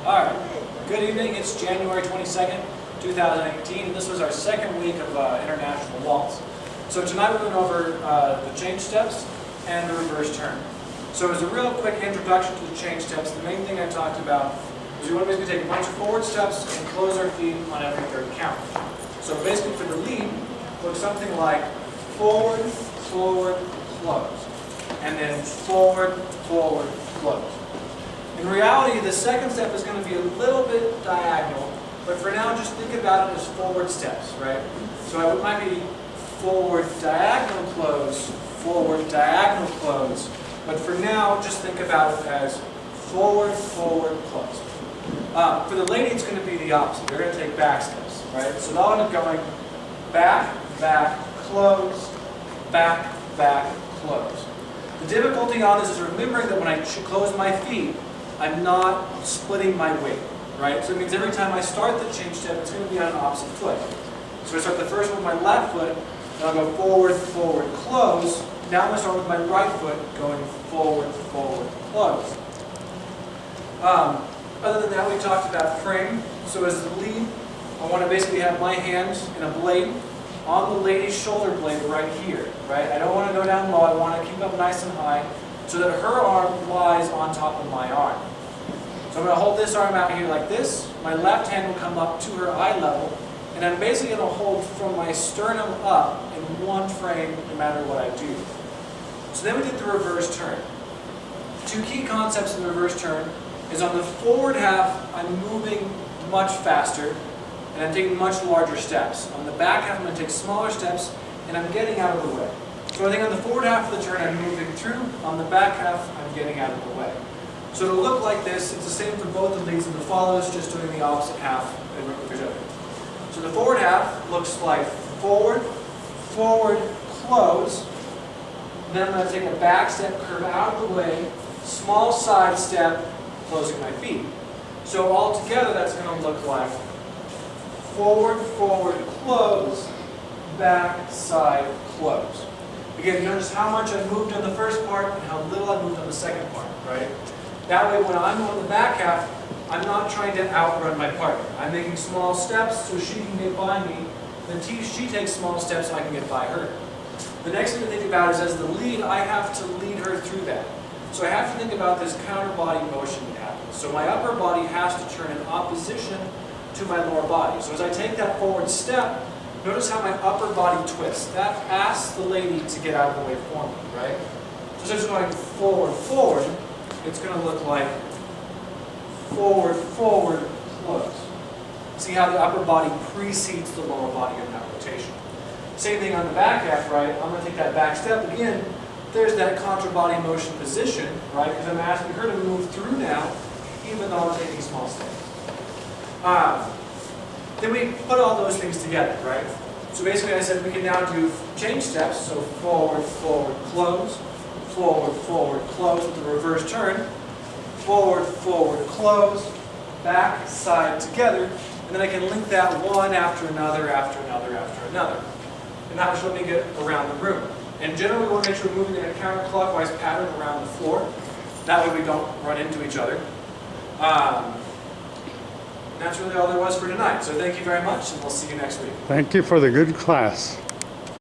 All right, good evening. It's January 22nd, 2018, and this was our second week of International Waltz. So tonight we're going over the change steps and the reverse turn. So as a real quick introduction to the change steps, the main thing I talked about is we want to basically take a bunch of forward steps and close our feet on every third count. So basically for the lead, looks something like forward, forward, close, and then forward, forward, close. In reality, the second step is going to be a little bit diagonal, but for now, just think about it as forward steps, right? So it might be forward, diagonal, close, forward, diagonal, close, but for now, just think about it as forward, forward, close. For the lady, it's going to be the opposite. They're going to take back steps, right? So they'll end up going back, back, close, back, back, close. The difficulty on this is remembering that when I close my feet, I'm not splitting my weight, right? So it means every time I start the change step, it's going to be on an opposite foot. So I start the first one with my left foot, then I'll go forward, forward, close. Now I'm going to start with my right foot, going forward, forward, close. Other than that, we talked about frame. So as the lead, I want to basically have my hands in a blade on the lady's shoulder blade right here, right? I don't want to go down low. I want to keep up nice and high so that her arm lies on top of my arm. So I'm going to hold this arm out here like this. My left hand will come up to her eye level, and I'm basically going to hold from my sternum up in one frame no matter what I do. So then we did the reverse turn. Two key concepts in the reverse turn is on the forward half, I'm moving much faster, and I'm taking much larger steps. On the back half, I'm going to take smaller steps, and I'm getting out of the way. So I think on the forward half of the turn, I'm moving through. On the back half, I'm getting out of the way. So it'll look like this. It's the same for both the leads and the follows, just doing the opposite half and work with each other. So the forward half looks like forward, forward, close. Then I'm going to take a back step, curve out of the way, small side step, closing my feet. So all together, that's going to look like forward, forward, close, back, side, close. Again, notice how much I moved on the first part and how little I moved on the second part, right? That way, when I'm on the back half, I'm not trying to outrun my partner. I'm making small steps so she can get by me, then she takes small steps so I can get by her. The next thing to think about is as the lead, I have to lead her through that. So I have to think about this counter body motion that happens. So my upper body has to turn in opposition to my lower body. So as I take that forward step, notice how my upper body twists. That asks the lady to get out of the way for me, right? So just going forward, forward, it's going to look like forward, forward, close. See how the upper body precedes the lower body in that rotation. Same thing on the back half, right? I'm going to take that back step again. There's that contra body motion position, right? Because I'm asking her to move through now, even though I'm taking small steps. Then we put all those things together, right? So basically I said we can now do change steps, so forward, forward, close, forward, forward, close with the reverse turn, forward, forward, close, back, side, together, and then I can link that one after another, after another, after another. And that will show me get around the room. And generally we want to make sure we're moving in a counterclockwise pattern around the floor. That way we don't run into each other. That's really all there was for tonight. So thank you very much, and we'll see you next week. Thank you for the good class.